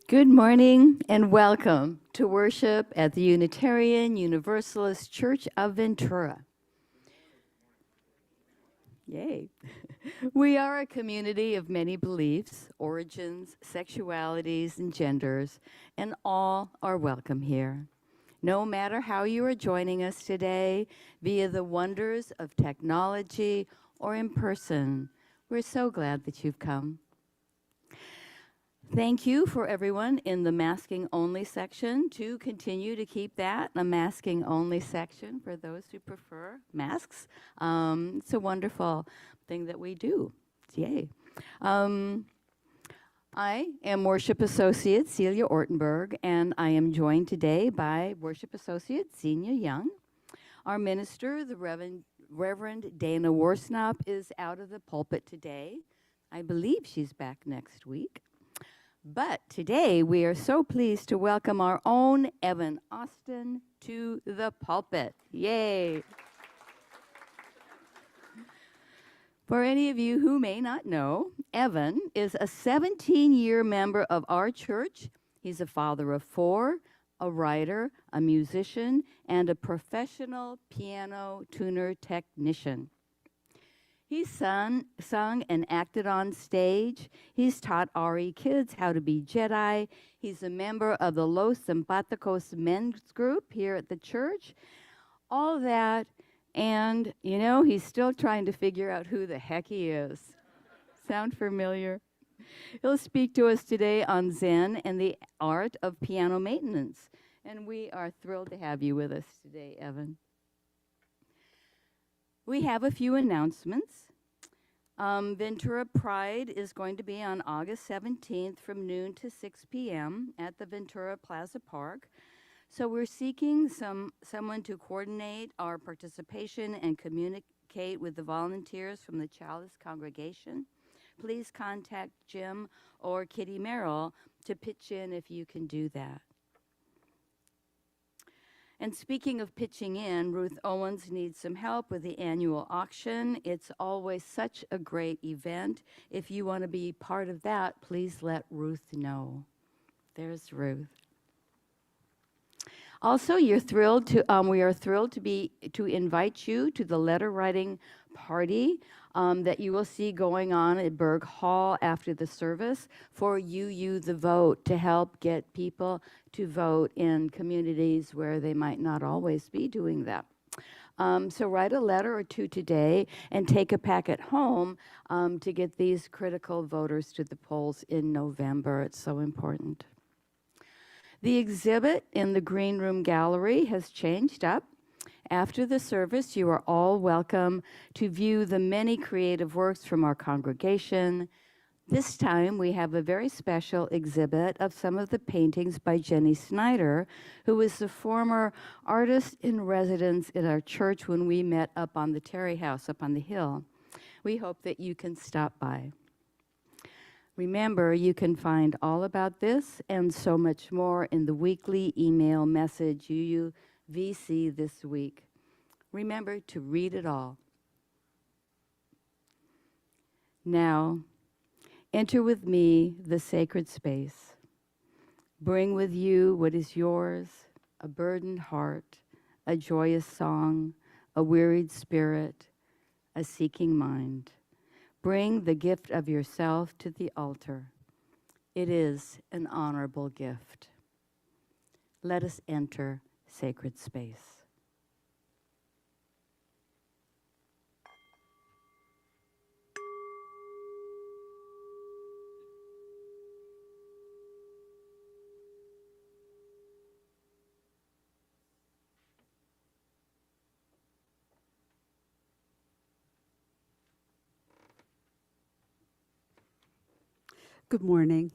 Good morning and welcome to worship at the Unitarian Universalist Church of Ventura. Yay. We are a community of many beliefs, origins, sexualities, and genders, and all are welcome here. No matter how you are joining us today, via the wonders of technology or in person, we're so glad that you've come. Thank you for everyone in the masking only section to continue to keep that a masking only section for those who prefer masks. It's a wonderful thing that we do. Yay. I am Worship Associate Celia Ortenberg, and I am joined today by Worship Associate Xenia Young. Our minister, the Reverend Dana Worsnop, is out of the pulpit today. I believe she's back next week. But today we are so pleased to welcome our own Evan Austin to the pulpit. Yay! For any of you who may not know, Evan is a 17-year member of our church. He's a father of 4, a writer, a musician, and a professional piano tuner technician. He's sung and acted on stage. He's taught RE kids how to be Jedi. He's a member of the Los Simpaticos men's group here at the church. All that, and he's still trying to figure out who the heck he is. Sound familiar? He'll speak to us today on Zen and the art of piano maintenance. And we are thrilled to have you with us today, Evan. We have a few announcements. Ventura Pride is going to be on August 17th from noon to 6 p.m. at the Ventura Plaza Park. So we're seeking someone to coordinate our participation and communicate with the volunteers from the Chalice congregation. Please contact Jim or Kitty Merrill to pitch in if you can do that. And speaking of pitching in, Ruth Owens needs some help with the annual auction. It's always such a great event. If you want to be part of that, please let Ruth know. There's Ruth. Also, we are thrilled to invite you to the letter writing party that you will see going on at Berg Hall after the service for You the Vote, to help get people to vote in communities where they might not always be doing that. So write a letter or two today and take a packet home to get these critical voters to the polls in November. It's so important. The exhibit in the Green Room Gallery has changed up. After the service, you are all welcome to view the many creative works from our congregation. This time, we have a very special exhibit of some of the paintings by Jenny Snyder, who is the former artist in residence in our church when we met up on the Terry House up on the hill. We hope that you can stop by. Remember, you can find all about this and so much more in the weekly email message UUVC this week. Remember to read it all. Now, enter with me the sacred space. Bring with you what is yours, a burdened heart, a joyous song, a wearied spirit, a seeking mind. Bring the gift of yourself to the altar. It is an honorable gift. Let us enter sacred space. Good morning.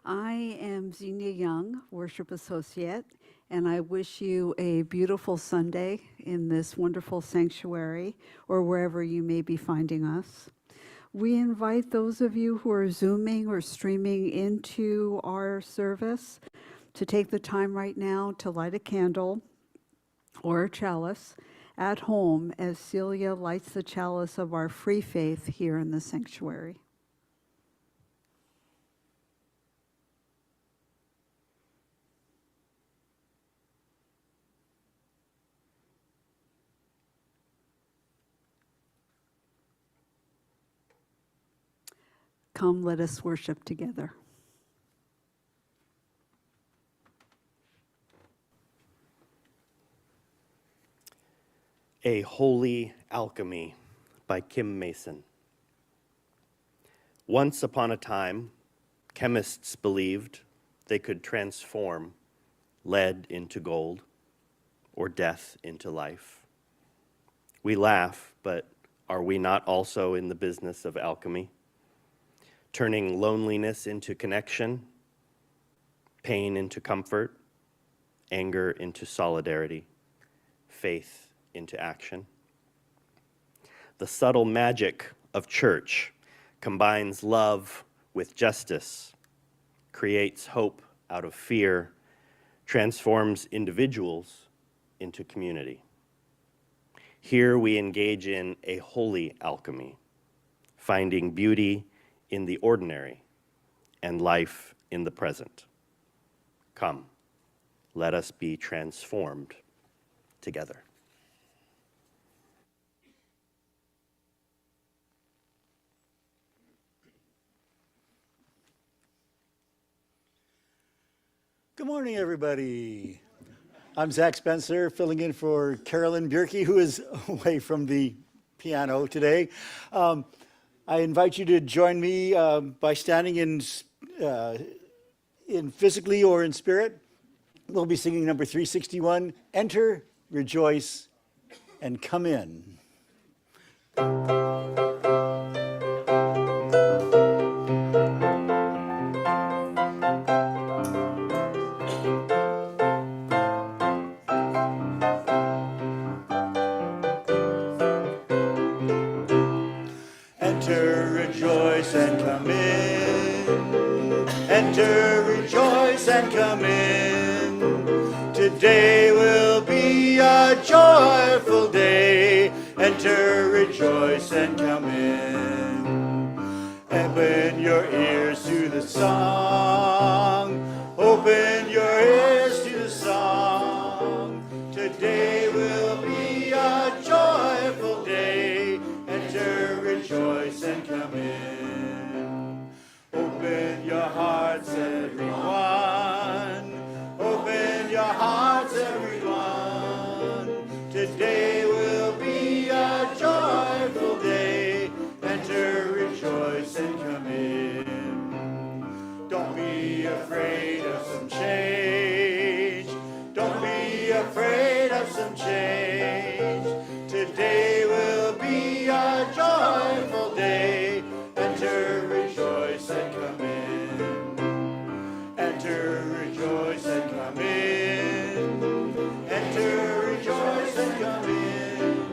I am Xenia Young, Worship Associate, and I wish you a beautiful Sunday in this wonderful sanctuary or wherever you may be finding us. We invite those of you who are Zooming or streaming into our service to take the time right now to light a candle or a chalice at home as Celia lights the chalice of our free faith here in the sanctuary. Come, let us worship together. A Holy Alchemy by Kim Mason. Once upon a time, chemists believed they could transform lead into gold or death into life. We laugh, but are we not also in the business of alchemy? Turning loneliness into connection, pain into comfort, anger into solidarity, faith into action. The subtle magic of church combines love with justice, creates hope out of fear, transforms individuals into community. Here we engage in a holy alchemy, finding beauty in the ordinary and life in the present. Come, let us be transformed together. Good morning, everybody. I'm Zach Spencer, filling in for Carolyn Bjerke, who is away from the piano today. I invite you to join me by standing in physically or in spirit. We'll be singing number 361, Enter, Rejoice, and Come In. Enter, rejoice, and come in. Enter, rejoice, and come in. Today will be a joyful day. Enter, rejoice, and come in. Open your ears to the song. Open your ears to the song. Today will be a joyful day. Enter, rejoice, and come in. Open your hearts, everyone. Open your hearts, everyone. Today will be a joyful day. Enter, rejoice, and come in. Don't be afraid of some change. Don't be afraid of some change. Today will be a joyful day. Enter, rejoice, and come in. Enter, rejoice, and come in. Enter, rejoice, and come in.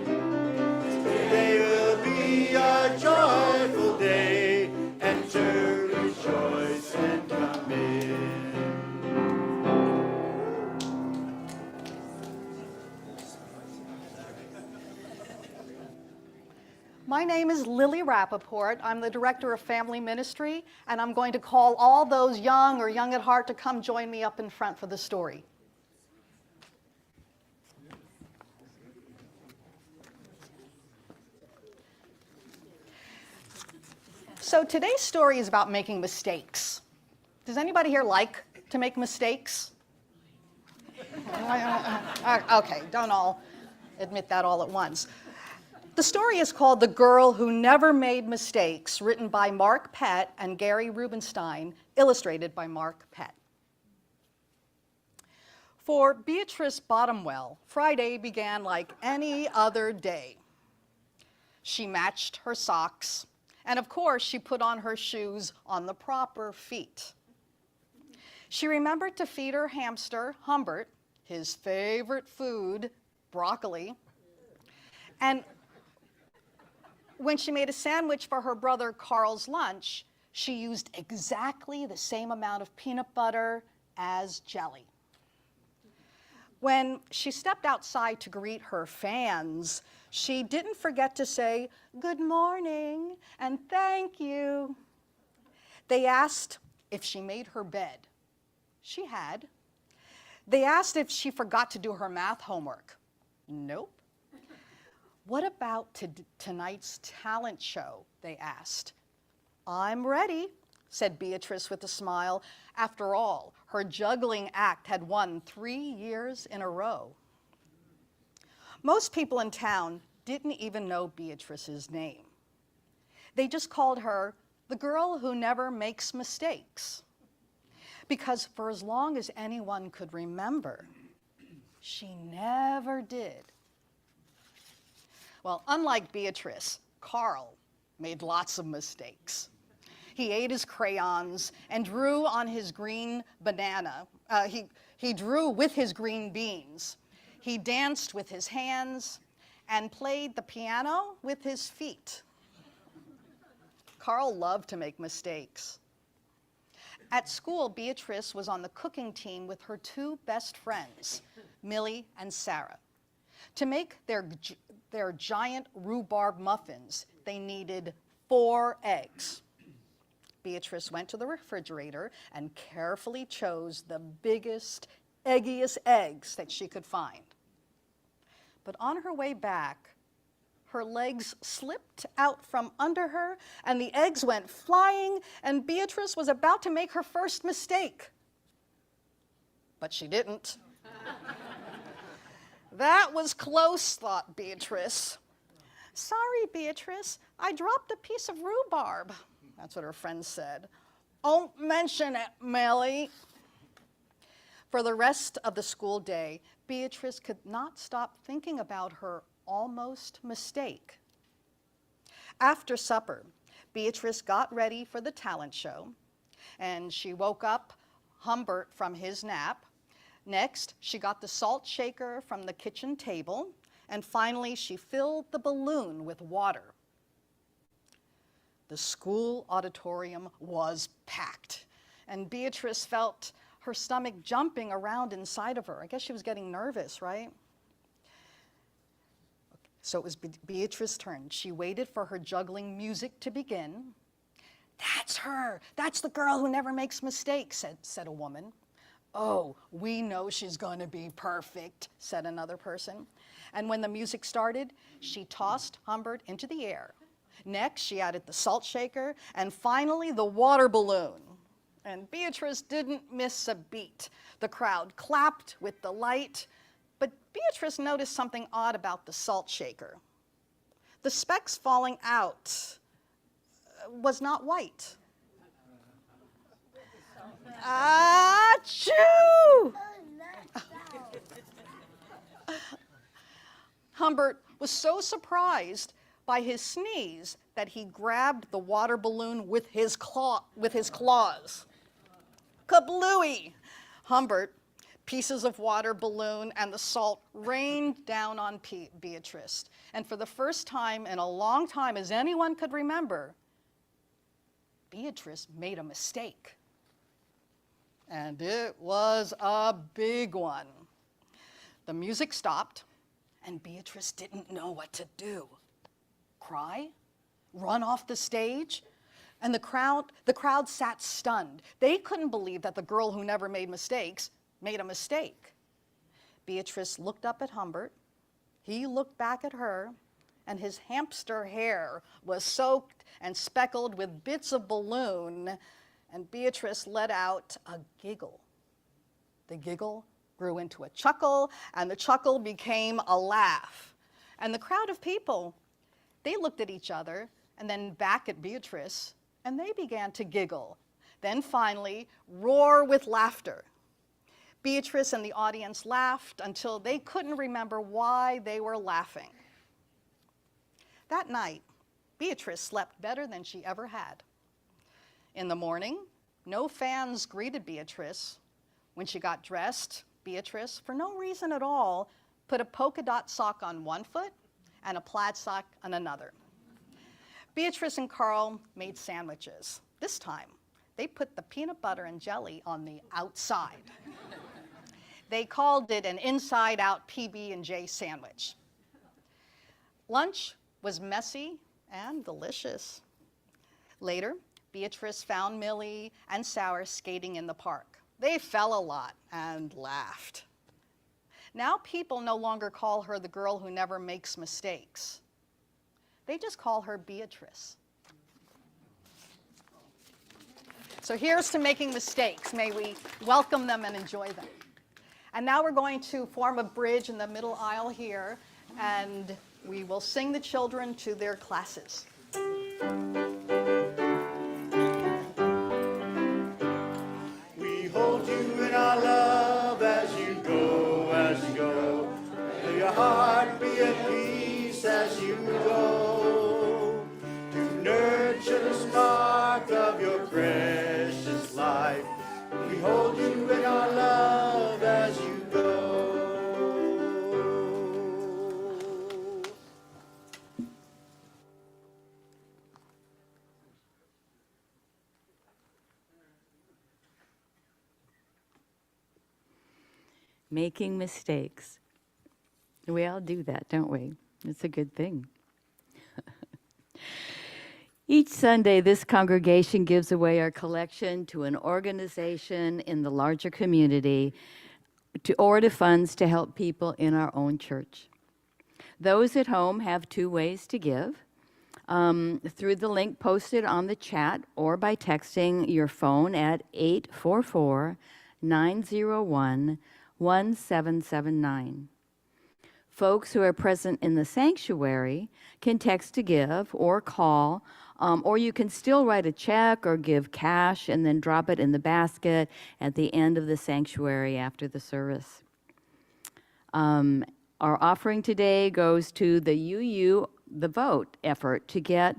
Today will be a joyful day. Enter, rejoice, and come in. My name is Lily Rappaport. I'm the Director of Family Ministry, and I'm going to call all those young or young at heart to come join me up in front for the story. So today's story is about making mistakes. Does anybody here like to make mistakes? Okay, don't all admit that all at once. The story is called The Girl Who Never Made Mistakes, written by Mark Pett and Gary Rubenstein, illustrated by Mark Pett. For Beatrice Bottomwell, Friday began like any other day. She matched her socks, and of course she put on her shoes on the proper feet. She remembered to feed her hamster, Humbert, his favorite food, broccoli, and when she made a sandwich for her brother Carl's lunch, she used exactly the same amount of peanut butter as jelly. When she stepped outside to greet her fans, she didn't forget to say, "Good morning," and "Thank you." They asked if she made her bed. She had. They asked if she forgot to do her math homework. Nope. What about tonight's talent show, they asked. I'm ready, said Beatrice with a smile. After all, her juggling act had won 3 years in a row. Most people in town didn't even know Beatrice's name. They just called her the girl who never makes mistakes. Because for as long as anyone could remember, she never did. Well, unlike Beatrice, Carl made lots of mistakes. He ate his crayons and drew on his green banana. He drew with his green beans. He danced with his hands and played the piano with his feet. Carl loved to make mistakes. At school, Beatrice was on the cooking team with her 2 best friends, Millie and Sarah. To make their giant rhubarb muffins, they needed 4 eggs. Beatrice went to the refrigerator and carefully chose the biggest, eggiest eggs that she could find. But on her way back, her legs slipped out from under her and the eggs went flying, and Beatrice was about to make her first mistake. But she didn't. That was close, thought Beatrice. Sorry, Beatrice, I dropped a piece of rhubarb. That's what her friend said. Don't mention it, Millie. For the rest of the school day, Beatrice could not stop thinking about her almost mistake. After supper, Beatrice got ready for the talent show, and she woke up Humbert from his nap. Next, she got the salt shaker from the kitchen table, and finally she filled the balloon with water. The school auditorium was packed, and Beatrice felt her stomach jumping around inside of her. I guess she was getting nervous, right? So it was Beatrice's turn. She waited for her juggling music to begin. That's her. That's the girl who never makes mistakes, said a woman. Oh, we know she's going to be perfect, said another person. And when the music started, she tossed Humbert into the air. Next, she added the salt shaker, and finally the water balloon. And Beatrice didn't miss a beat. The crowd clapped with delight, but Beatrice noticed something odd about the salt shaker. The specks falling out was not white. Achoo! Humbert was so surprised by his sneeze that he grabbed the water balloon with his claws. Kablooey! Humbert, pieces of water balloon, and the salt rained down on Beatrice. And for the first time in a long time, as anyone could remember, Beatrice made a mistake. And it was a big one. The music stopped, and Beatrice didn't know what to do. Cry? Run off the stage? And the crowd sat stunned. They couldn't believe that the girl who never made mistakes made a mistake. Beatrice looked up at Humbert. He looked back at her, and his hamster hair was soaked and speckled with bits of balloon, and Beatrice let out a giggle. The giggle grew into a chuckle, and the chuckle became a laugh. And the crowd of people, they looked at each other and then back at Beatrice, and they began to giggle, then finally roar with laughter. Beatrice and the audience laughed until they couldn't remember why they were laughing. That night, Beatrice slept better than she ever had. In the morning, no fans greeted Beatrice. When she got dressed, Beatrice, for no reason at all, put a polka dot sock on one foot and a plaid sock on another. Beatrice and Carl made sandwiches. This time, they put the peanut butter and jelly on the outside. They called it an inside-out PB&J sandwich. Lunch was messy and delicious. Later, Beatrice found Millie and Sarah skating in the park. They fell a lot and laughed. Now people no longer call her the girl who never makes mistakes. They just call her Beatrice. So here's to making mistakes. May we welcome them and enjoy them. And now we're going to form a bridge in the middle aisle here, and we will sing the children to their classes. We hold you in our love as you go, as you go. May your heart be at peace as you go. To nurture the spark of your precious life. We hold you in our love as you go. Making mistakes. We all do that, don't we? It's a good thing. Each Sunday, this congregation gives away our collection to an organization in the larger community or to funds to help people in our own church. Those at home have two ways to give. Through the link posted on the chat or by texting your phone at 844-901-1779. Folks who are present in the sanctuary can text to give or call, or you can still write a check or give cash and then drop it in the basket at the end of the sanctuary after the service. Our offering today goes to the The Vote effort to get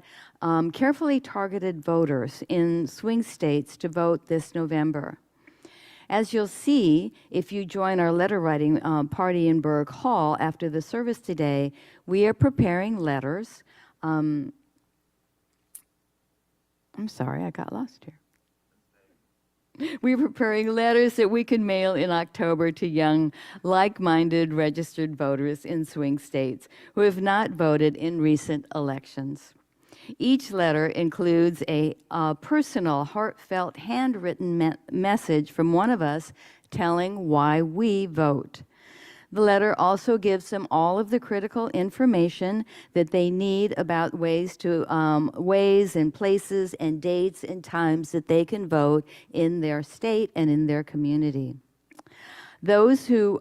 carefully targeted voters in swing states to vote this November. As you'll see, if you join our letter writing party in Berg Hall after the service today, we are preparing letters. I'm sorry, I got lost here. We're preparing letters that we can mail in October to young, like-minded registered voters in swing states who have not voted in recent elections. Each letter includes a personal, heartfelt, handwritten message from one of us telling why we vote. The letter also gives them all of the critical information that they need about ways and places and dates and times that they can vote in their state and in their community. Those who,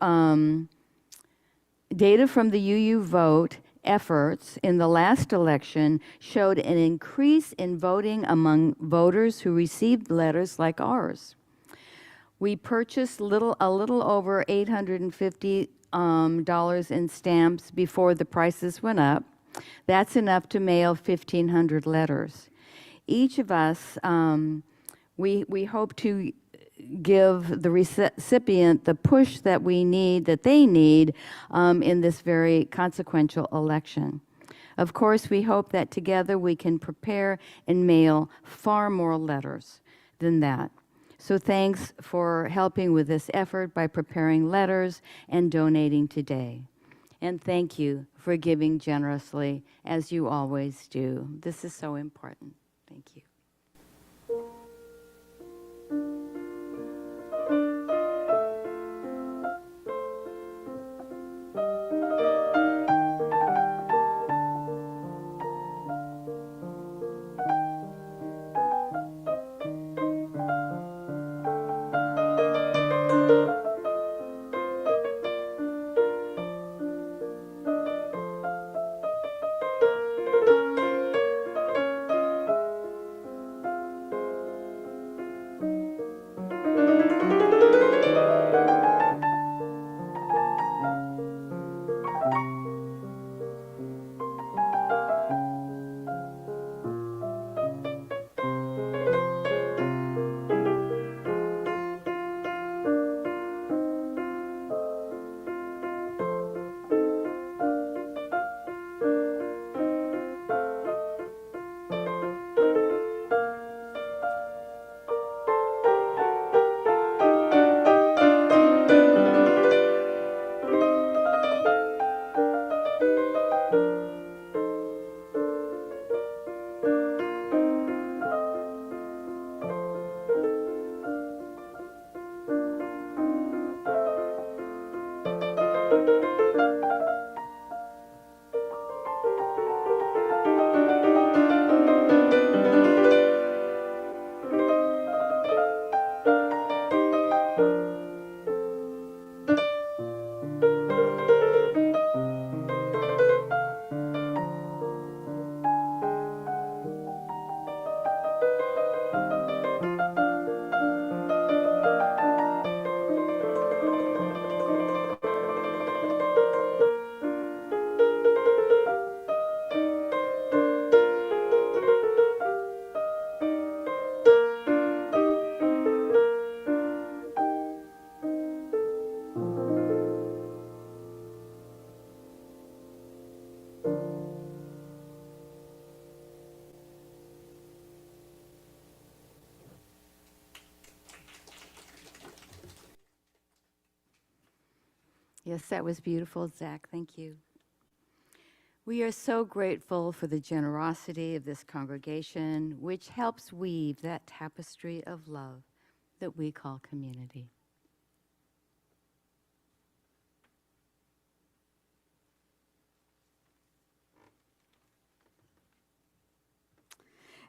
data from the UU Vote efforts in the last election showed an increase in voting among voters who received letters like ours. We purchased a little over $850 in stamps before the prices went up. That's enough to mail 1,500 letters. Each of us, we hope to give the recipient the push that they need in this very consequential election. Of course, we hope that together we can prepare and mail far more letters than that. So thanks for helping with this effort by preparing letters and donating today. And thank you for giving generously, as you always do. This is so important. Thank you. Yes, that was beautiful, Zach. Thank you. We are so grateful for the generosity of this congregation, which helps weave that tapestry of love that we call community.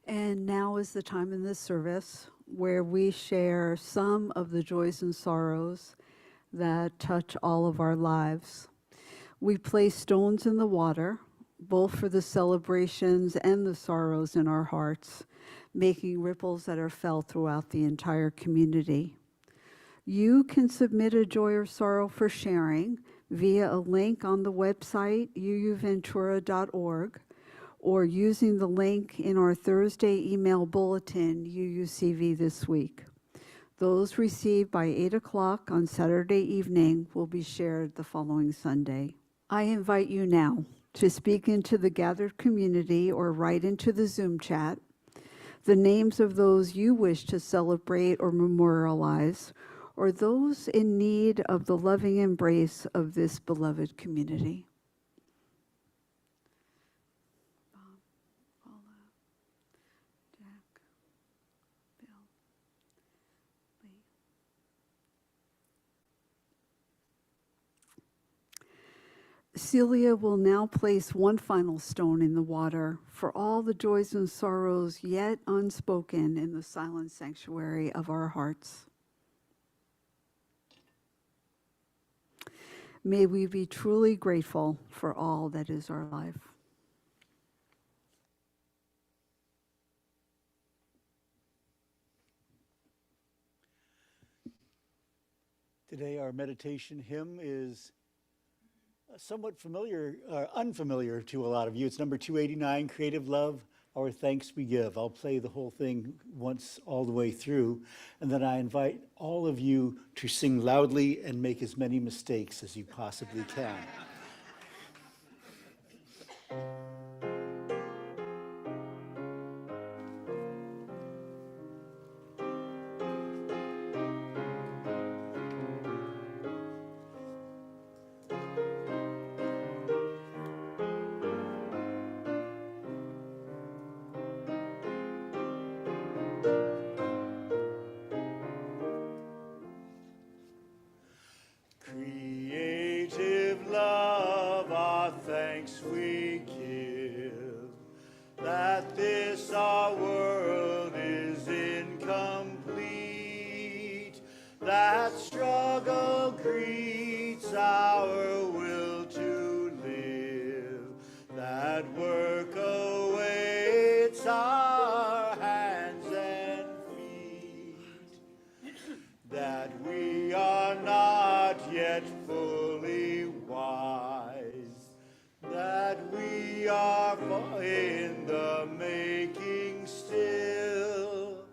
And now is the time in this service where we share some of the joys and sorrows that touch all of our lives. We place stones in the water, both for the celebrations and the sorrows in our hearts, making ripples that are felt throughout the entire community. You can submit a joy or sorrow for sharing via a link on the website uuventura.org or using the link in our Thursday email bulletin, UUCV This Week. Those received by 8 o'clock on Saturday evening will be shared the following Sunday. I invite you now to speak into the gathered community or write into the Zoom chat the names of those you wish to celebrate or memorialize, or those in need of the loving embrace of this beloved community. Bob, Paula, Jack, Bill, Lee. Celia will now place one final stone in the water for all the joys and sorrows yet unspoken in the silent sanctuary of our hearts. May we be truly grateful for all that is our life. Today, our meditation hymn is somewhat familiar, unfamiliar to a lot of you. It's number 289, Creative Love, Our Thanks We Give. I'll play the whole thing once all the way through, and then I invite all of you to sing loudly and make as many mistakes as you possibly can. Creative love, our thanks we give, that this our world is incomplete, that struggle greets our will to live, that work awaits our hands and feet, that we are not yet fully wise, that we are in the making still,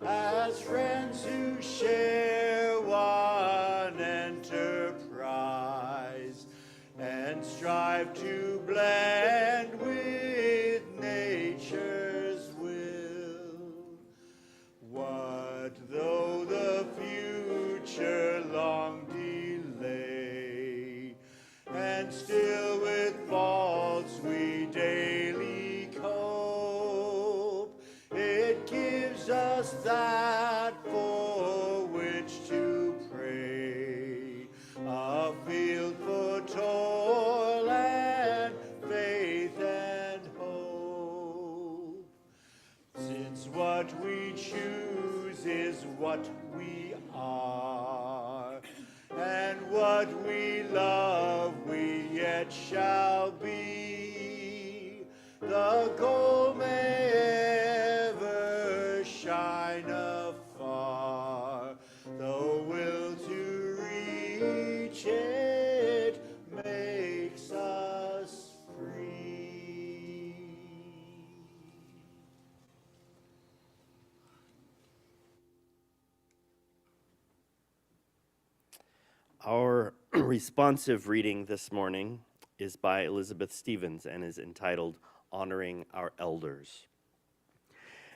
as friends who share one enterprise and strive to blend with nature's will. What though the future long delay, and still with faults we daily cope, it gives us that for which to pray, a field for toil and faith and hope. Since what we choose is what we are, and what we love we yet shall be, the goal may ever shine afar, the will to reach it makes us free. Our responsive reading this morning is by Elizabeth Stevens and is entitled Honoring Our Elders.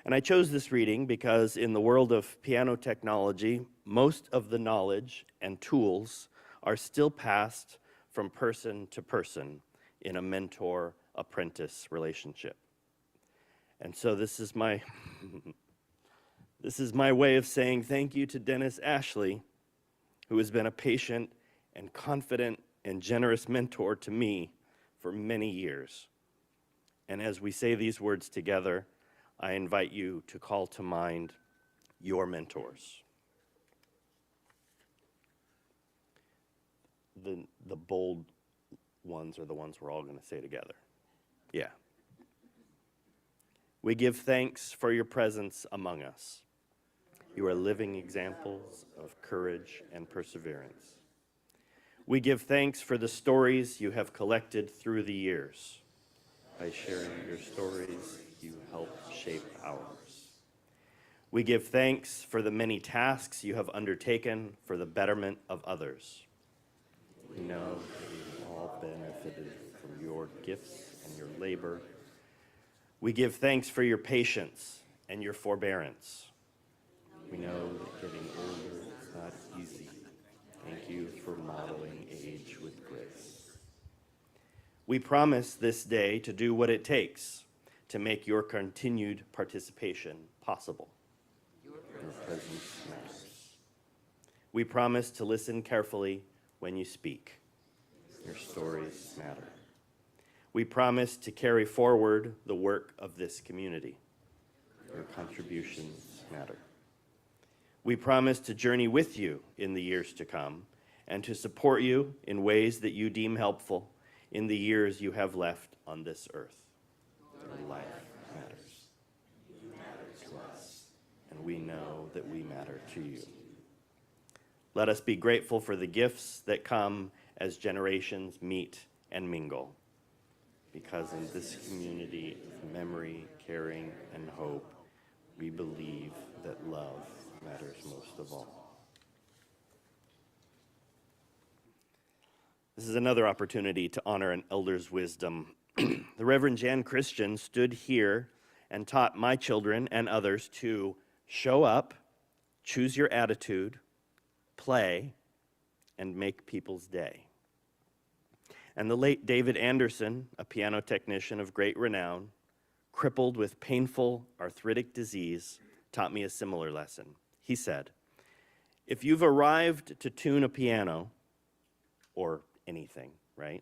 And I chose this reading because in the world of piano technology, most of the knowledge and tools are still passed from person to person in a mentor-apprentice relationship. And so this is my this is my way of saying thank you to Dennis Ashley, who has been a patient and confident and generous mentor to me for many years. And as we say these words together, I invite you to call to mind your mentors. The bold ones are the ones we're all going to say together. Yeah. We give thanks for your presence among us. You are living examples of courage and perseverance. We give thanks for the stories you have collected through the years. By sharing your stories, you help shape ours. We give thanks for the many tasks you have undertaken for the betterment of others. We know that we've all benefited from your gifts and your labor. We give thanks for your patience and your forbearance. We know that getting older is not easy. Thank you for modeling age with grace. We promise this day to do what it takes to make your continued participation possible. Your presence matters. We promise to listen carefully when you speak. Your stories matter. We promise to carry forward the work of this community. Your contributions matter. We promise to journey with you in the years to come and to support you in ways that you deem helpful in the years you have left on this earth. Your life matters. You matter to us, and we know that we matter to you. Let us be grateful for the gifts that come as generations meet and mingle, because in this community of memory, caring, and hope, we believe that love matters most of all. This is another opportunity to honor an elder's wisdom. The Reverend Jan Christian stood here and taught my children and others to show up, choose your attitude, play, and make people's day. And the late David Anderson, a piano technician of great renown, crippled with painful arthritic disease, taught me a similar lesson. He said, if you've arrived to tune a piano, or anything, right?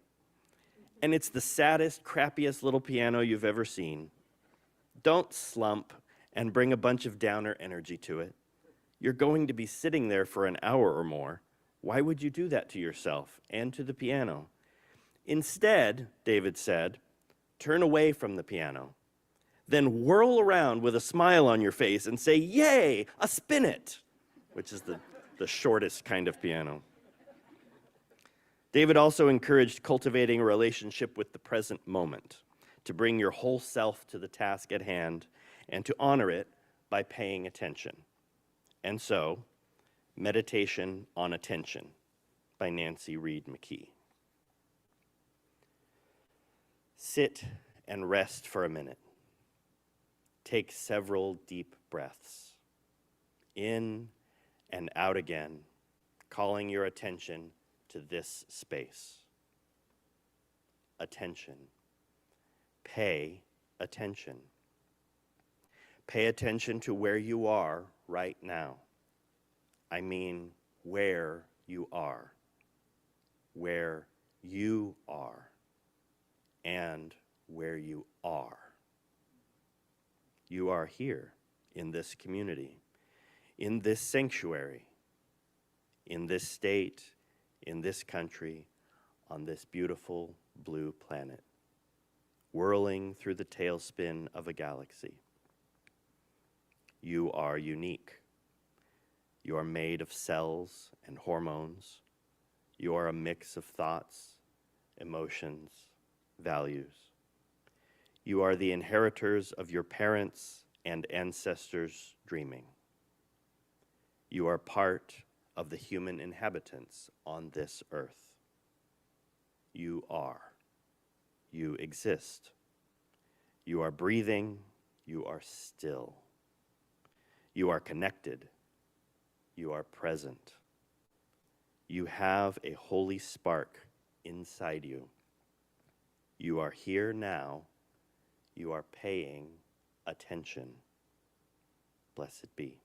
And it's the saddest, crappiest little piano you've ever seen, don't slump and bring a bunch of downer energy to it. You're going to be sitting there for an hour or more. Why would you do that to yourself and to the piano? Instead, David said, turn away from the piano. Then whirl around with a smile on your face and say, yay, a spinet, which is the shortest kind of piano. David also encouraged cultivating a relationship with the present moment, to bring your whole self to the task at hand and to honor it by paying attention. And so, Meditation on Attention by Nancy Reed McKee. Sit and rest for a minute. Take several deep breaths, in and out again, calling your attention to this space. Attention. Pay attention. Pay attention to where you are right now. I mean, where you are. Where you are. And where you are. You are here in this community, in this sanctuary, in this state, in this country, on this beautiful blue planet, whirling through the tailspin of a galaxy. You are unique. You are made of cells and hormones. You are a mix of thoughts, emotions, values. You are the inheritors of your parents' and ancestors' dreaming. You are part of the human inhabitants on this earth. You are. You exist. You are breathing. You are still. You are connected. You are present. You have a holy spark inside you. You are here now. You are paying attention. Blessed be.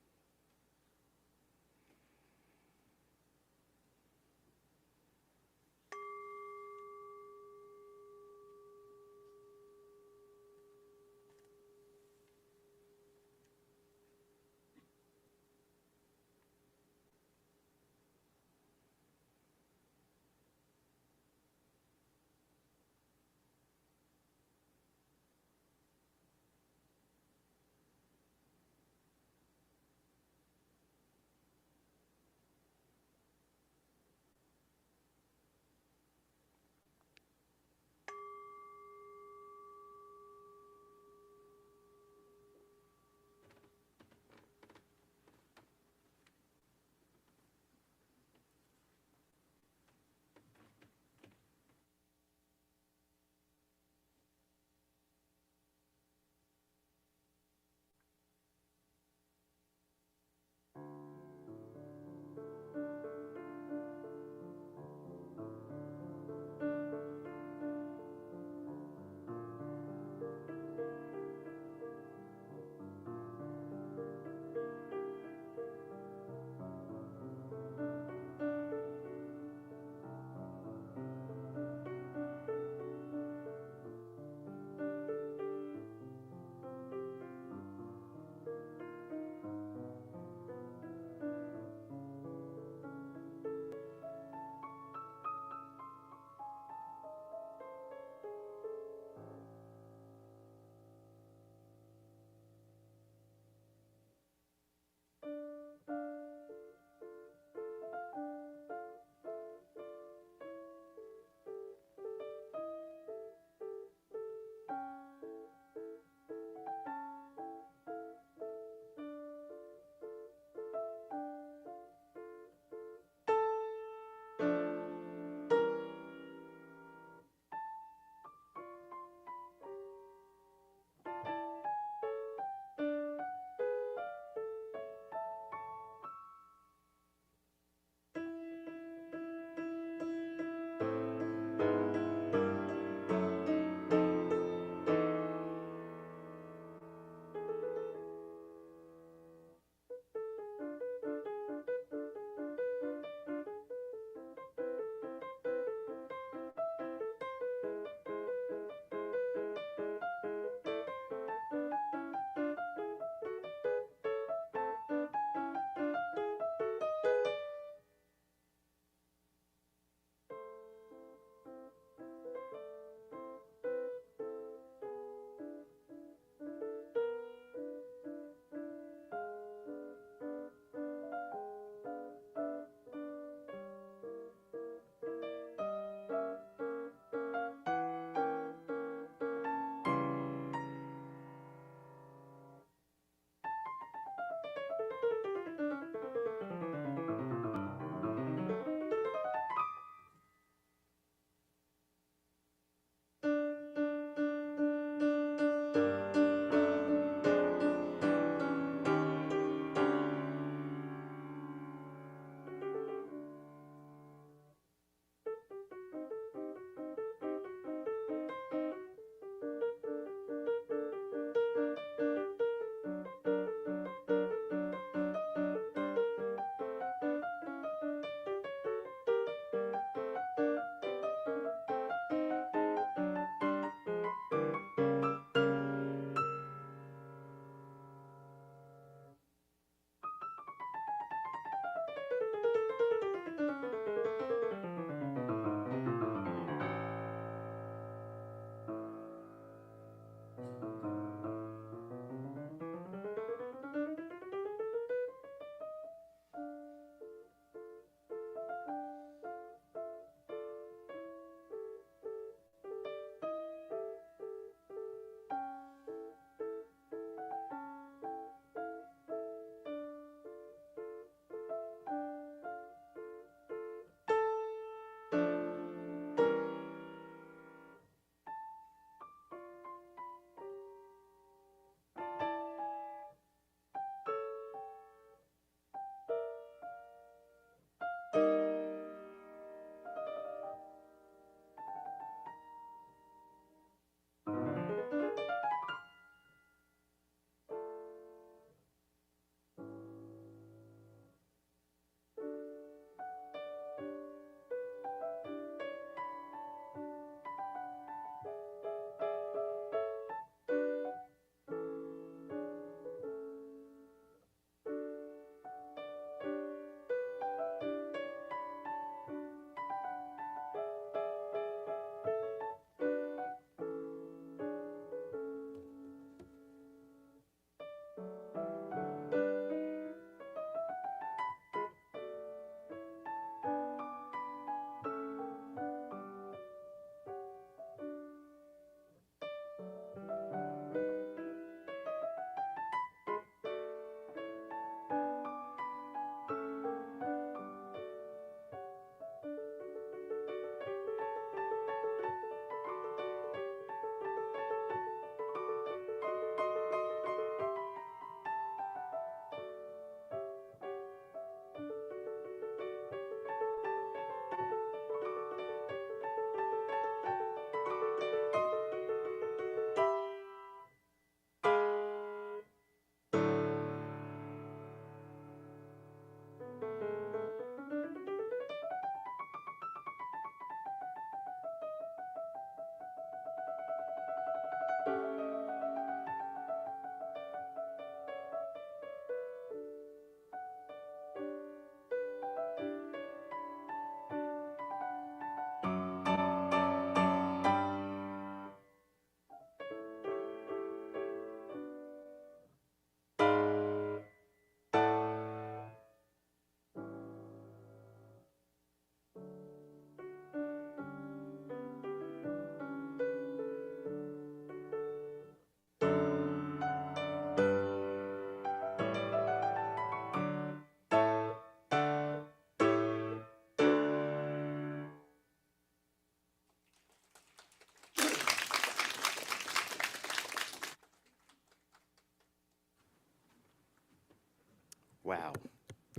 Wow.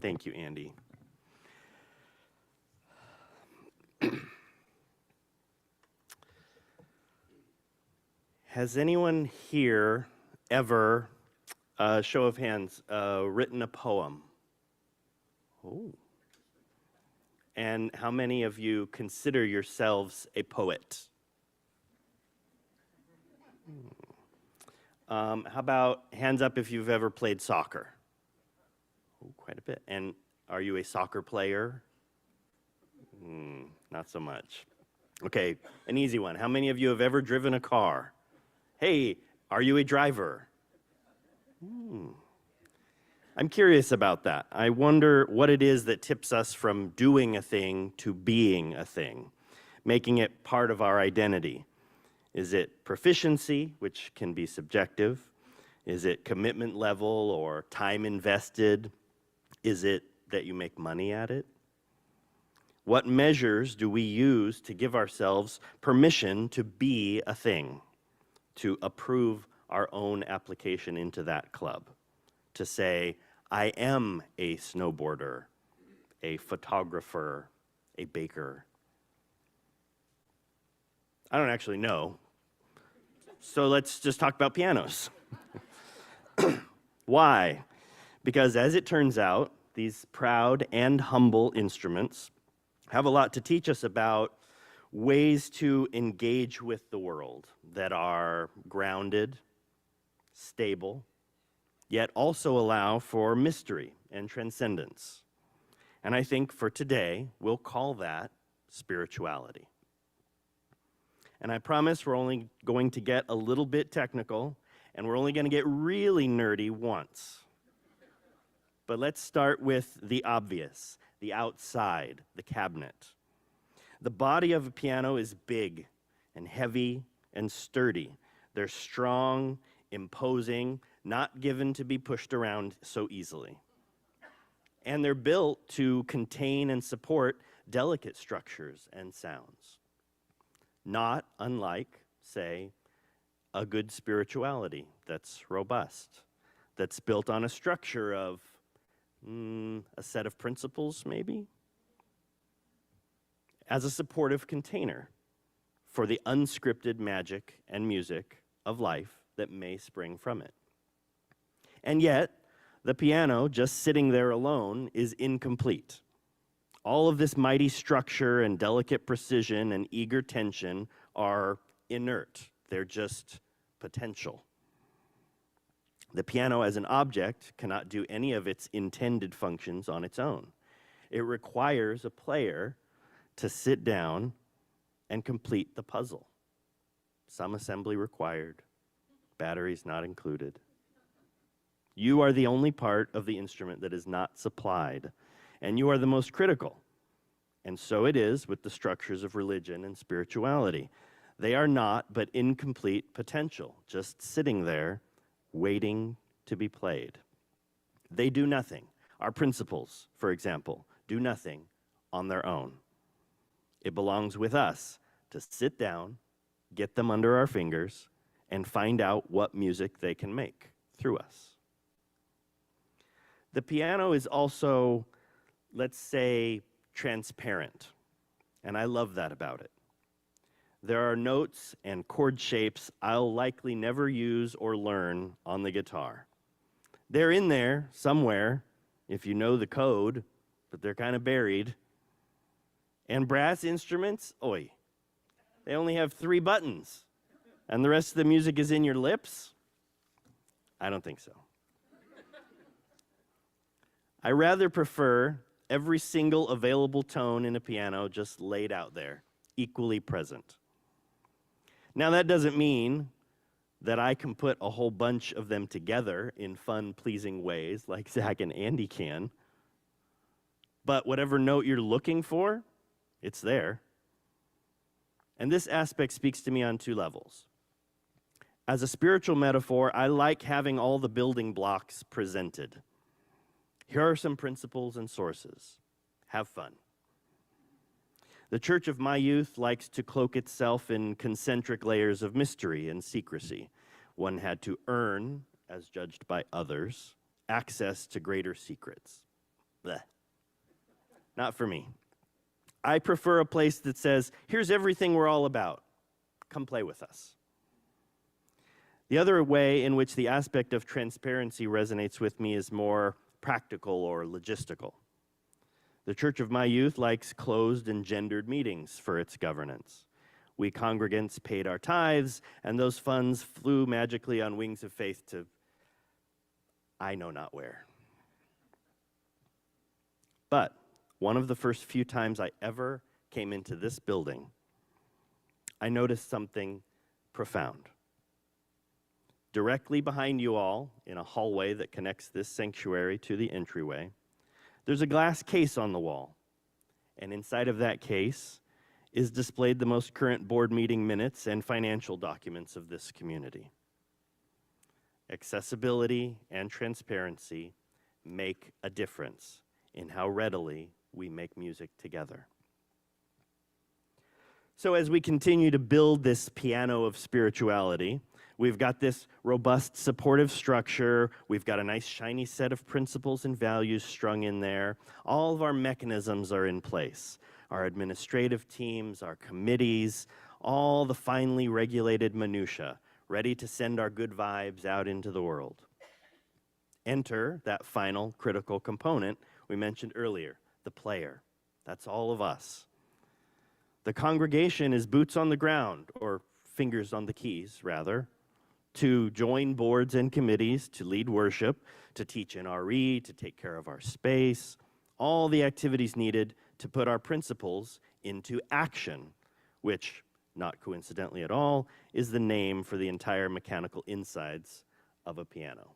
Thank you, Andy. Has anyone here ever, show of hands, written a poem? Oh. And how many of you consider yourselves a poet? How about hands up if you've ever played soccer? Oh, quite a bit. And are you a soccer player? Not so much. Okay, an easy one. How many of you have ever driven a car? Hey, are you a driver? I'm curious about that. I wonder what it is that tips us from doing a thing to being a thing, making it part of our identity. Is it proficiency, which can be subjective? Is it commitment level or time invested? Is it that you make money at it? What measures do we use to give ourselves permission to be a thing, to approve our own application into that club, to say, I am a snowboarder, a photographer, a baker? I don't actually know. So let's just talk about pianos. Why? Because as it turns out, these proud and humble instruments have a lot to teach us about ways to engage with the world that are grounded, stable, yet also allow for mystery and transcendence. And I think for today, we'll call that spirituality. And I promise we're only going to get a little bit technical, and we're only going to get really nerdy once. But let's start with the obvious, the outside, the cabinet. The body of a piano is big and heavy and sturdy. They're strong, imposing, not given to be pushed around so easily. And they're built to contain and support delicate structures and sounds. Not unlike, say, a good spirituality that's robust, that's built on a structure of a set of principles, maybe, as a supportive container for the unscripted magic and music of life that may spring from it. And yet, the piano, just sitting there alone, is incomplete. All of this mighty structure and delicate precision and eager tension are inert. They're just potential. The piano as an object cannot do any of its intended functions on its own. It requires a player to sit down and complete the puzzle. Some assembly required, batteries not included. You are the only part of the instrument that is not supplied, and you are the most critical. And so it is with the structures of religion and spirituality. They are not but incomplete potential, just sitting there waiting to be played. They do nothing. Our principles, for example, do nothing on their own. It belongs with us to sit down, get them under our fingers, and find out what music they can make through us. The piano is also, let's say, transparent, and I love that about it. There are notes and chord shapes I'll likely never use or learn on the guitar. They're in there somewhere, if you know the code, but they're kind of buried. And brass instruments, oi, they only have 3 buttons, and the rest of the music is in your lips? I don't think so. I rather prefer every single available tone in a piano just laid out there, equally present. Now, that doesn't mean that I can put a whole bunch of them together in fun, pleasing ways like Zach and Andy can. But whatever note you're looking for, it's there. And this aspect speaks to me on 2 levels. As a spiritual metaphor, I like having all the building blocks presented. Here are some principles and sources. Have fun. The church of my youth likes to cloak itself in concentric layers of mystery and secrecy. One had to earn, as judged by others, access to greater secrets. Blech. Not for me. I prefer a place that says, here's everything we're all about. Come play with us. The other way in which the aspect of transparency resonates with me is more practical or logistical. The Church of my youth likes closed and gendered meetings for its governance. We congregants paid our tithes, and those funds flew magically on wings of faith to I know not where. But one of the first few times I ever came into this building, I noticed something profound. Directly behind you all, in a hallway that connects this sanctuary to the entryway, there's a glass case on the wall. And inside of that case is displayed the most current board meeting minutes and financial documents of this community. Accessibility and transparency make a difference in how readily we make music together. So as we continue to build this piano of spirituality, we've got this robust supportive structure. We've got a nice shiny set of principles and values strung in there. All of our mechanisms are in place. Our administrative teams, our committees, all the finely regulated minutia, ready to send our good vibes out into the world. Enter that final critical component we mentioned earlier, the player. That's all of us. The congregation is boots on the ground, or fingers on the keys, rather, to join boards and committees, to lead worship, to teach NRE, to take care of our space, all the activities needed to put our principles into action, which, not coincidentally at all, is the name for the entire mechanical insides of a piano.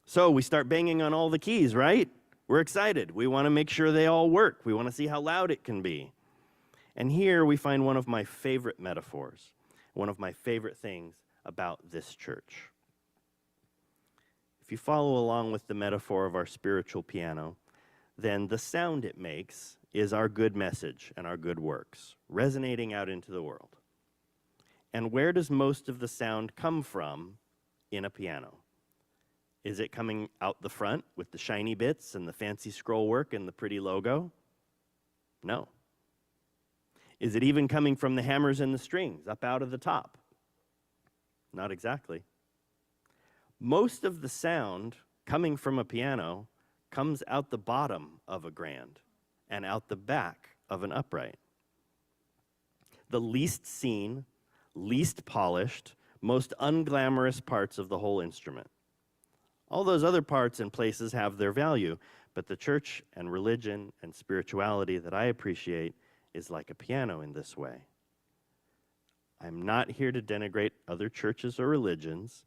So we start banging on all the keys, right? We're excited. We want to make sure they all work. We want to see how loud it can be. And here we find one of my favorite metaphors, one of my favorite things about this church. If you follow along with the metaphor of our spiritual piano, then the sound it makes is our good message and our good works, resonating out into the world. And where does most of the sound come from in a piano? Is it coming out the front with the shiny bits and the fancy scroll work and the pretty logo? No. Is it even coming from the hammers and the strings up out of the top? Not exactly. Most of the sound coming from a piano comes out the bottom of a grand and out the back of an upright. The least seen, least polished, most unglamorous parts of the whole instrument. All those other parts and places have their value, but the church and religion and spirituality that I appreciate is like a piano in this way. I'm not here to denigrate other churches or religions,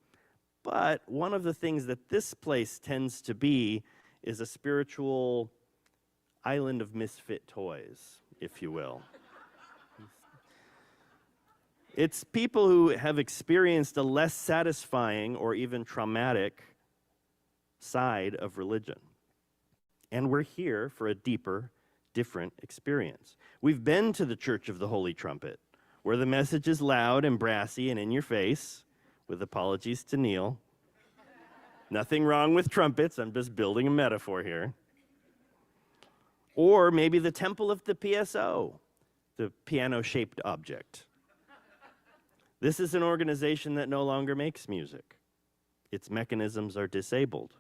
but one of the things that this place tends to be is a spiritual island of misfit toys, if you will. It's people who have experienced a less satisfying or even traumatic side of religion. And we're here for a deeper, different experience. We've been to the Church of the Holy Trumpet, where the message is loud and brassy and in your face, with apologies to Neil. Nothing wrong with trumpets, I'm just building a metaphor here. Or maybe the Temple of the PSO, the piano-shaped object. This is an organization that no longer makes music. Its mechanisms are disabled.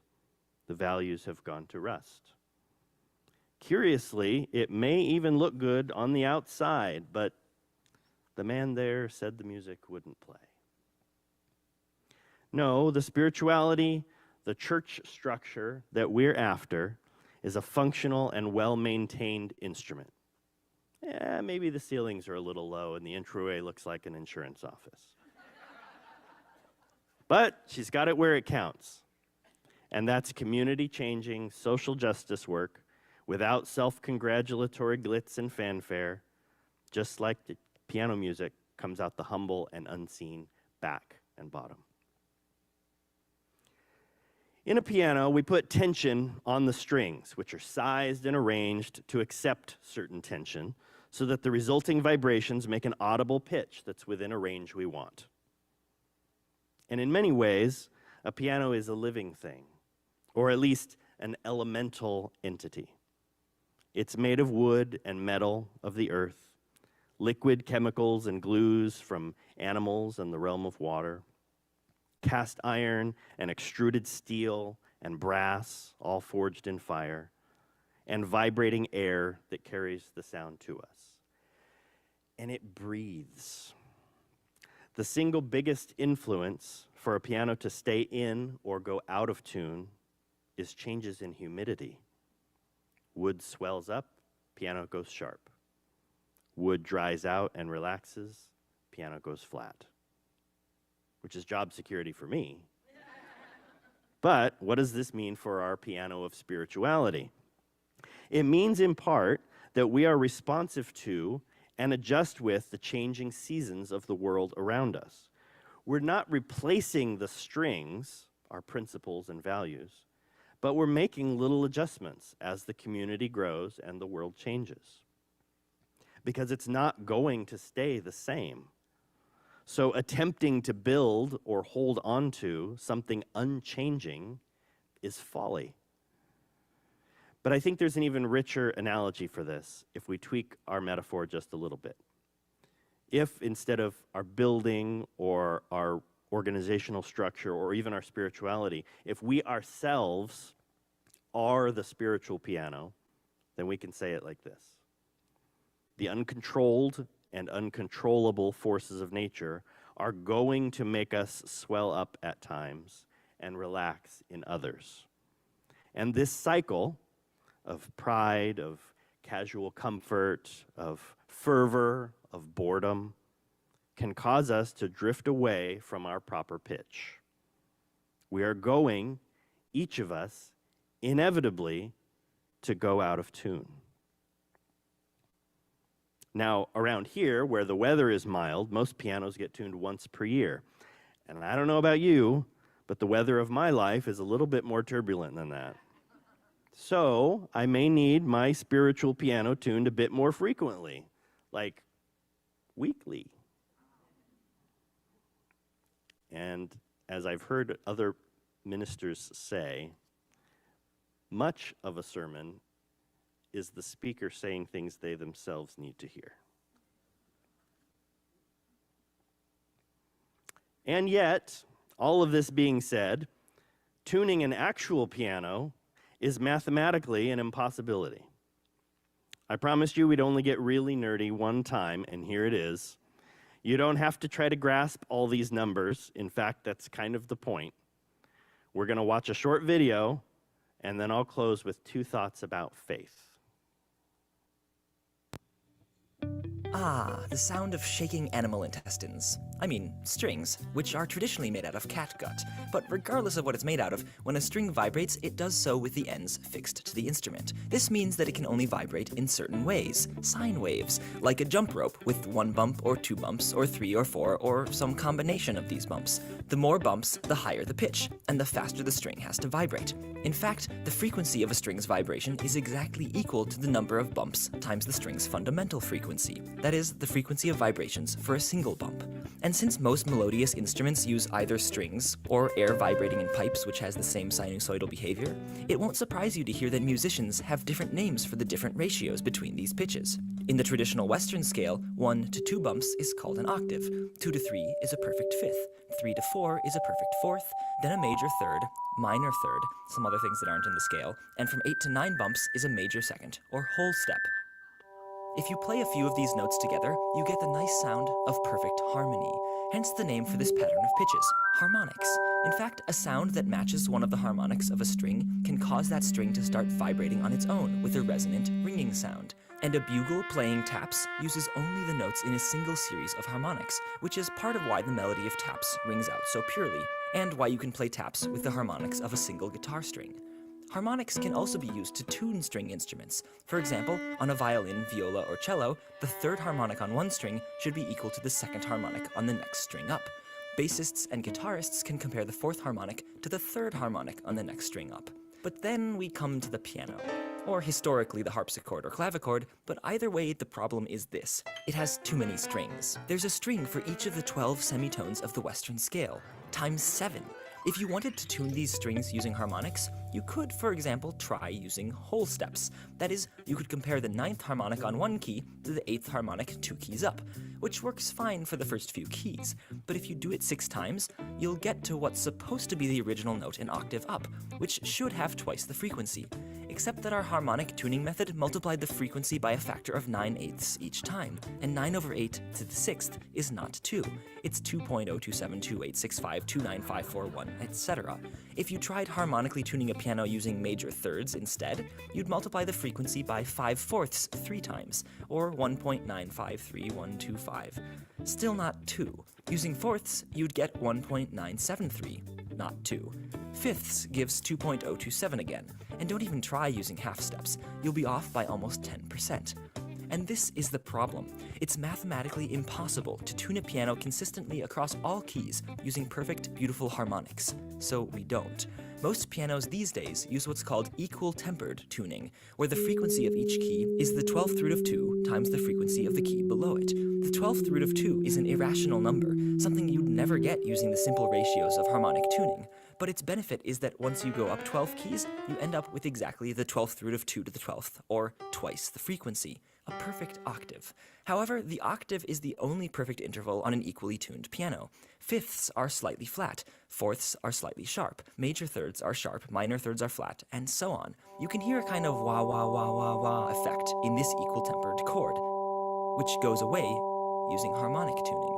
The values have gone to rust. Curiously, it may even look good on the outside, but the man there said the music wouldn't play. No, the spirituality, the church structure that we're after is a functional and well-maintained instrument. Yeah, maybe the ceilings are a little low and the entryway looks like an insurance office. But she's got it where it counts. And that's community-changing social justice work without self-congratulatory glitz and fanfare, just like the piano music comes out the humble and unseen back and bottom. In a piano, we put tension on the strings, which are sized and arranged to accept certain tension, so that the resulting vibrations make an audible pitch that's within a range we want. And in many ways, a piano is a living thing. or at least an elemental entity. It's made of wood and metal of the earth, liquid chemicals and glues from animals and the realm of water, cast iron and extruded steel and brass, all forged in fire, and vibrating air that carries the sound to us. And it breathes. The single biggest influence for a piano to stay in or go out of tune is changes in humidity. Wood swells up, piano goes sharp. Wood dries out and relaxes, piano goes flat, which is job security for me. But what does this mean for our piano of spirituality? It means in part that we are responsive to and adjust with the changing seasons of the world around us. We're not replacing the strings, our principles and values, but we're making little adjustments as the community grows and the world changes. Because it's not going to stay the same. So attempting to build or hold on to something unchanging is folly. But I think there's an even richer analogy for this if we tweak our metaphor just a little bit. If instead of our building or our organizational structure or even our spirituality, if we ourselves are the spiritual piano, then we can say it like this. The uncontrolled and uncontrollable forces of nature are going to make us swell up at times and relax in others. And this cycle of pride, of casual comfort, of fervor, of boredom, can cause us to drift away from our proper pitch. We are going, each of us, inevitably, to go out of tune. Now, around here, where the weather is mild, most pianos get tuned once per year. And I don't know about you, but the weather of my life is a little bit more turbulent than that. So I may need my spiritual piano tuned a bit more frequently, like weekly. And as I've heard other ministers say, much of a sermon is the speaker saying things they themselves need to hear. And yet, all of this being said, tuning an actual piano is mathematically an impossibility. I promised you we'd only get really nerdy one time, and here it is. You don't have to try to grasp all these numbers. In fact, that's kind of the point. We're going to watch a short video, and then I'll close with 2 thoughts about faith. Ah, the sound of shaking animal intestines. I mean, strings, which are traditionally made out of catgut. But regardless of what it's made out of, when a string vibrates, it does so with the ends fixed to the instrument. This means that it can only vibrate in certain ways, sine waves, like a jump rope with 1 bump or 2 bumps or 3 or 4 or some combination of these bumps. The more bumps, the higher the pitch, and the faster the string has to vibrate. In fact, the frequency of a string's vibration is exactly equal to the number of bumps times the string's fundamental frequency. That is, the frequency of vibrations for a single bump. And since most melodious instruments use either strings or air vibrating in pipes which has the same sinusoidal behavior, it won't surprise you to hear that musicians have different names for the different ratios between these pitches. In the traditional Western scale, 1 to 2 bumps is called an octave, 2 to 3 is a perfect fifth, 3 to 4 is a perfect fourth, then a major third, minor third, some other things that aren't in the scale, and from 8 to 9 bumps is a major second, or whole step. If you play a few of these notes together, you get the nice sound of perfect harmony, hence the name for this pattern of pitches, harmonics. In fact, a sound that matches one of the harmonics of a string can cause that string to start vibrating on its own with a resonant, ringing sound. And a bugle playing taps uses only the notes in a single series of harmonics, which is part of why the melody of taps rings out so purely, and why you can play taps with the harmonics of a single guitar string. Harmonics can also be used to tune string instruments. For example, on a violin, viola, or cello, the third harmonic on one string should be equal to the second harmonic on the next string up. Bassists and guitarists can compare the fourth harmonic to the third harmonic on the next string up. But then we come to the piano, or historically the harpsichord or clavichord, but either way the problem is this. It has too many strings. There's a string for each of the 12 semitones of the Western scale, times 7. If you wanted to tune these strings using harmonics, you could, for example, try using whole steps. That is, you could compare the 9th harmonic on one key to the 8th harmonic 2 keys up, which works fine for the first few keys. But if you do it 6 times, you'll get to what's supposed to be the original note an octave up, which should have twice the frequency. Except that our harmonic tuning method multiplied the frequency by a factor of 9/8 each time, and 9 over 8 to the 6th is not 2. It's 2.0272865295541, etc. If you tried harmonically tuning a piano using major thirds instead, you'd multiply the frequency by 5/4 3 times, or 1.953125. Still not 2. Using fourths, you'd get 1.973, not 2. Fifths gives 2.027 again, and don't even try using half steps. You'll be off by almost 10%. And this is the problem. It's mathematically impossible to tune a piano consistently across all keys using perfect, beautiful harmonics. So we don't. Most pianos these days use what's called equal-tempered tuning, where the frequency of each key is the 12th root of 2 times the frequency of the key below it. The 12th root of 2 is an irrational number, something you'd never get using the simple ratios of harmonic tuning. But its benefit is that once you go up 12 keys, you end up with exactly the 12th root of 2 to the 12th, or twice the frequency. A perfect octave. However, the octave is the only perfect interval on an equally tuned piano. Fifths are slightly flat, fourths are slightly sharp, major thirds are sharp, minor thirds are flat, and so on. You can hear a kind of wah wah wah wah wah effect in this equal-tempered chord, which goes away using harmonic tuning.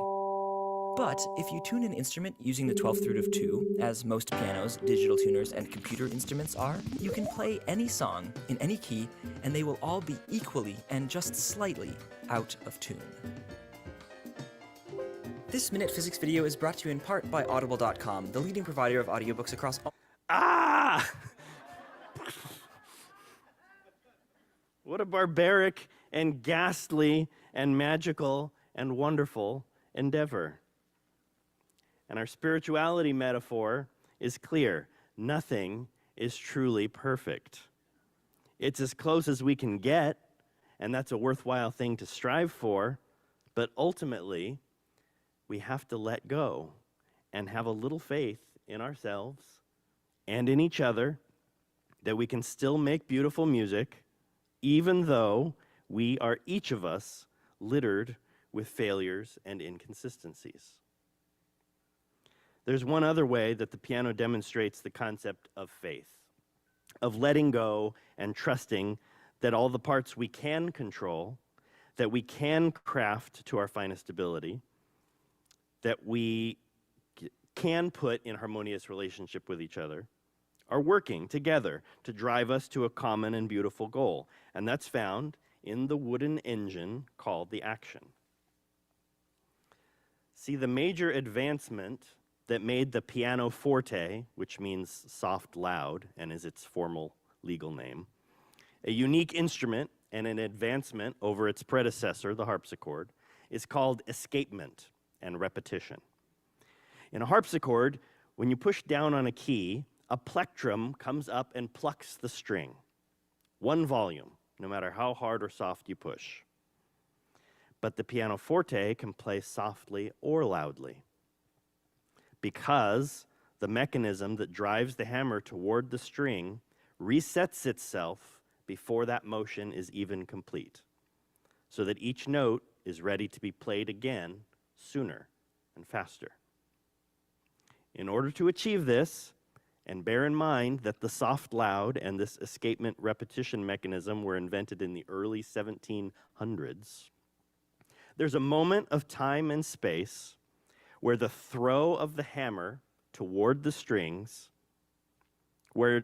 But if you tune an instrument using the 12th root of 2, as most pianos, digital tuners, and computer instruments are, you can play any song in any key, and they will all be equally and just slightly out of tune. This Minute Physics video is brought to you in part by Audible.com, the leading provider of audiobooks across all... Ah! What a barbaric and ghastly and magical and wonderful endeavor. And our spirituality metaphor is clear. Nothing is truly perfect. It's as close as we can get, and that's a worthwhile thing to strive for, but ultimately, we have to let go and have a little faith in ourselves and in each other that we can still make beautiful music, even though we are each of us littered with failures and inconsistencies. There's one other way that the piano demonstrates the concept of faith, of letting go and trusting that all the parts we can control, that we can craft to our finest ability, that we can put in harmonious relationship with each other, are working together to drive us to a common and beautiful goal. And that's found in the wooden engine called the action. See, the major advancement that made the pianoforte, which means soft loud and is its formal legal name, a unique instrument and an advancement over its predecessor, the harpsichord, is called escapement and repetition. In a harpsichord, when you push down on a key, a plectrum comes up and plucks the string. One volume, no matter how hard or soft you push. But the pianoforte can play softly or loudly, because the mechanism that drives the hammer toward the string resets itself before that motion is even complete, so that each note is ready to be played again sooner and faster. In order to achieve this, and bear in mind that the soft loud and this escapement repetition mechanism were invented in the early 1700s, there's a moment of time and space where the throw of the hammer toward the strings, where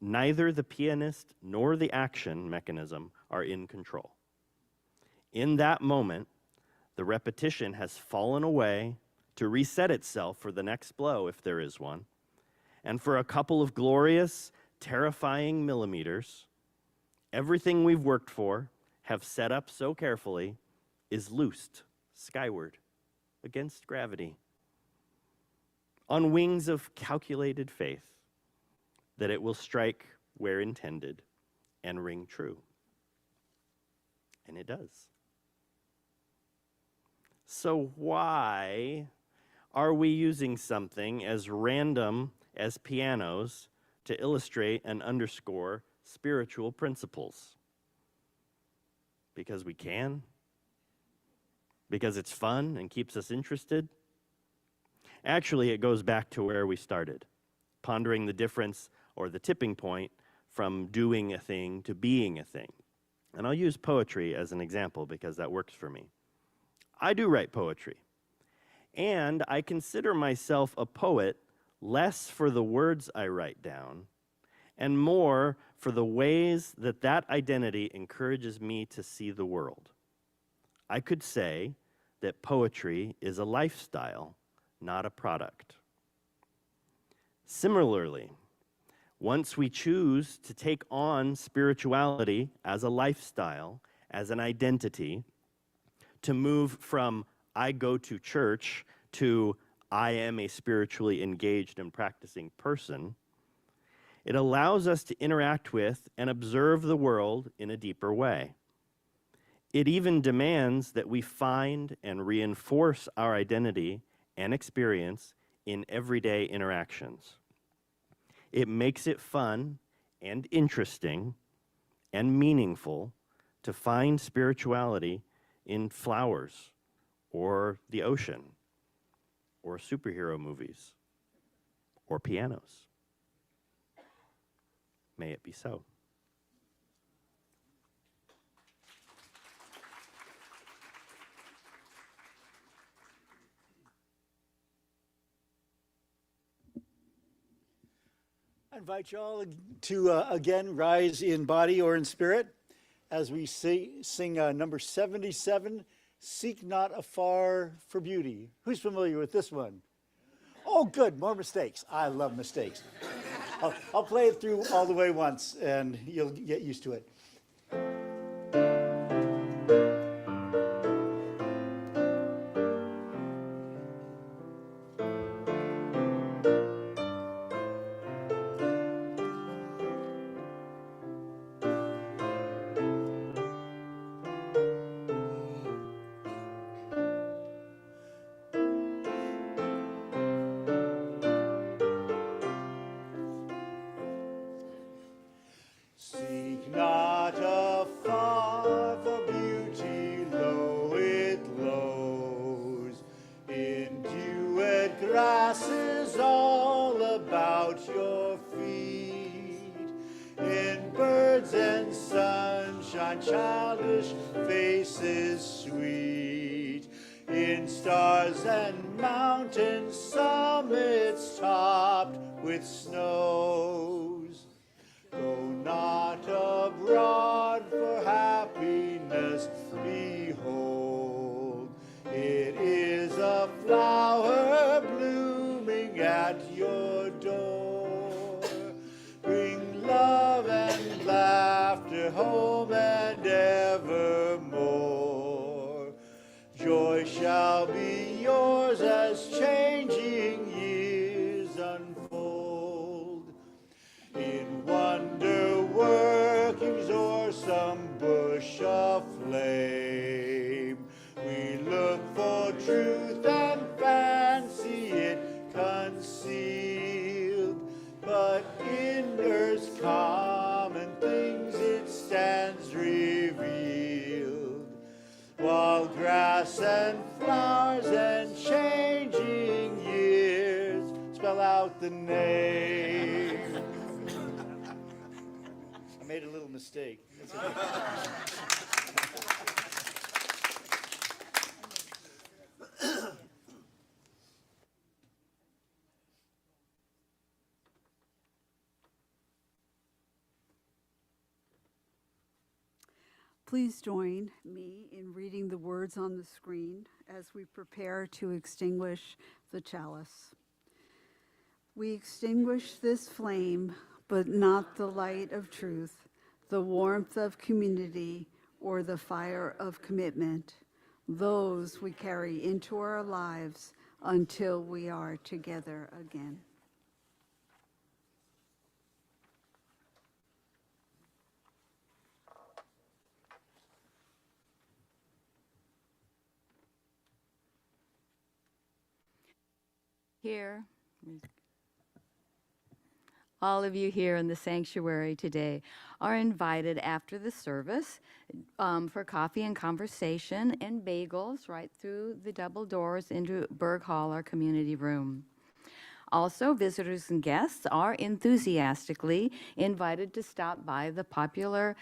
neither the pianist nor the action mechanism are in control. In that moment, the repetition has fallen away to reset itself for the next blow, if there is one, and for a couple of glorious, terrifying millimeters, everything we've worked for, have set up so carefully, is loosed skyward against gravity, on wings of calculated faith that it will strike where intended and ring true. And it does. So why Are we using something as random as pianos to illustrate and underscore spiritual principles? Because we can? Because it's fun and keeps us interested? Actually, it goes back to where we started, pondering the difference or the tipping point from doing a thing to being a thing. And I'll use poetry as an example because that works for me. I do write poetry, and I consider myself a poet less for the words I write down and more for the ways that that identity encourages me to see the world. I could say that poetry is a lifestyle, not a product. Similarly, once we choose to take on spirituality as a lifestyle, as an identity, to move from I go to church to I am a spiritually engaged and practicing person, it allows us to interact with and observe the world in a deeper way. It even demands that we find and reinforce our identity and experience in everyday interactions. It makes it fun and interesting and meaningful to find spirituality in flowers or the ocean or superhero movies or pianos. May it be so. I invite you all to again rise in body or in spirit as we sing number 77, Seek Not Afar for Beauty. Who's familiar with this one? Oh, good, more mistakes. I love mistakes. I'll play it through all the way once and you'll get used to it. Seek not afar for beauty, lo, it glows in dewed grasses all about your feet, in birds and sunshine, childish faces sweet, in stars and mountain summits topped with snows. Go not abroad for happiness, behold, it is a flower blooming at your door. Bring love and laughter home and evermore. Joy shall be yours as changing years unfold. In wonder workings or some bush aflame, we look for truth and fancy it concealed. But in earth's common things it stands revealed, while grass and flowers and changing years spell out the name. I made a little mistake. That's okay. Please join me in reading the words on the screen as we prepare to extinguish the chalice. We extinguish this flame, but not the light of truth, the warmth of community, or the fire of commitment. Those we carry into our lives until we are together again. Here. All of you here in the sanctuary today are invited after the service for coffee and conversation and bagels right through the double doors into Berg Hall, our community room. Also, visitors and guests are enthusiastically invited to stop by the popular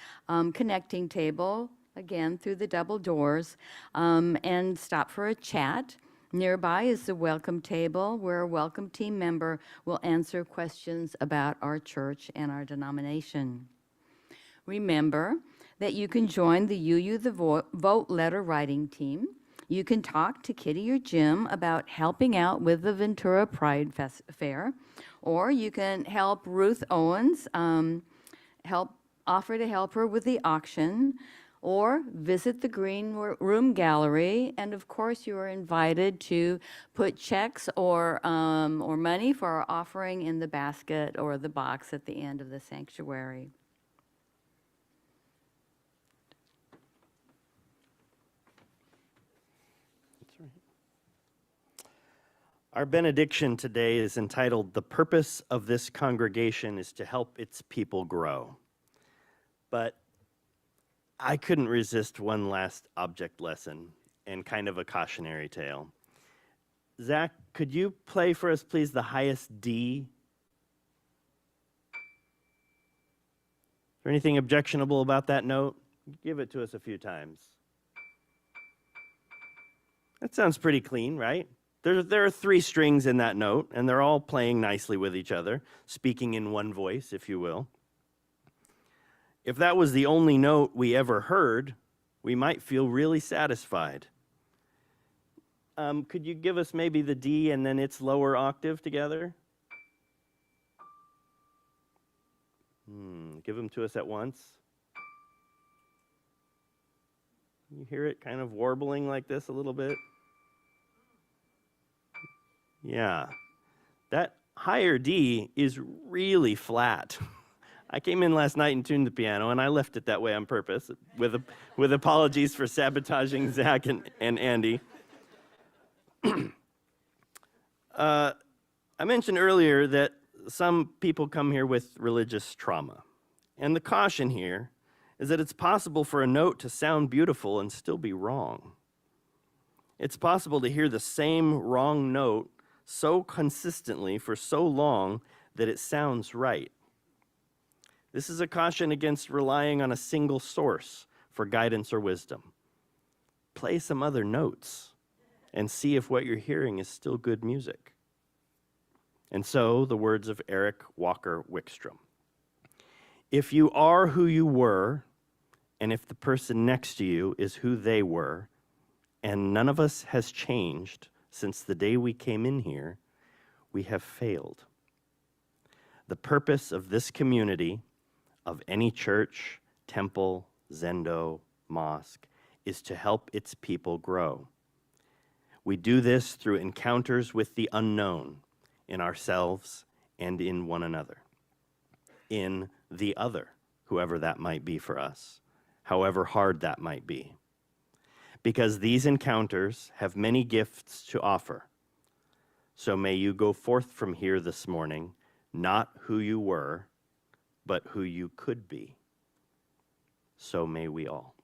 connecting table, again through the double doors, and stop for a chat. Nearby is the welcome table where a welcome team member will answer questions about our church and our denomination. Remember that you can join the UU the Vote letter writing team. You can talk to Kitty or Jim about helping out with the Ventura Pride Fair, or you can help Ruth Owens, offer to help her with the auction, or visit the Green Room Gallery. And of course, you are invited to put checks or money for our offering in the basket or the box at the end of the sanctuary. Our benediction today is entitled, "The Purpose of This Congregation is to Help Its People Grow." But I couldn't resist one last object lesson and kind of a cautionary tale. Zach, could you play for us, please, the highest D? Is there anything objectionable about that note? Give it to us a few times. That sounds pretty clean, right? There are 3 strings in that note, and they're all playing nicely with each other, speaking in one voice, if you will. If that was the only note we ever heard, we might feel really satisfied. Could you give us maybe the D and then its lower octave together? Give them to us at once. You hear it kind of warbling like this a little bit? Yeah, that higher D is really flat. I came in last night and tuned the piano, and I left it that way on purpose, with apologies for sabotaging Zach and Andy. I mentioned earlier that some people come here with religious trauma, and the caution here is that it's possible for a note to sound beautiful and still be wrong. It's possible to hear the same wrong note so consistently for so long that it sounds right. This is a caution against relying on a single source for guidance or wisdom. Play some other notes and see if what you're hearing is still good music. And so, the words of Eric Walker Wickstrom. If you are who you were, and if the person next to you is who they were, and none of us has changed since the day we came in here, we have failed. The purpose of this community, of any church, temple, zendo, mosque, is to help its people grow. We do this through encounters with the unknown in ourselves and in one another, in the other, whoever that might be for us, however hard that might be. Because these encounters have many gifts to offer. So may you go forth from here this morning, not who you were, but who you could be. So may we all.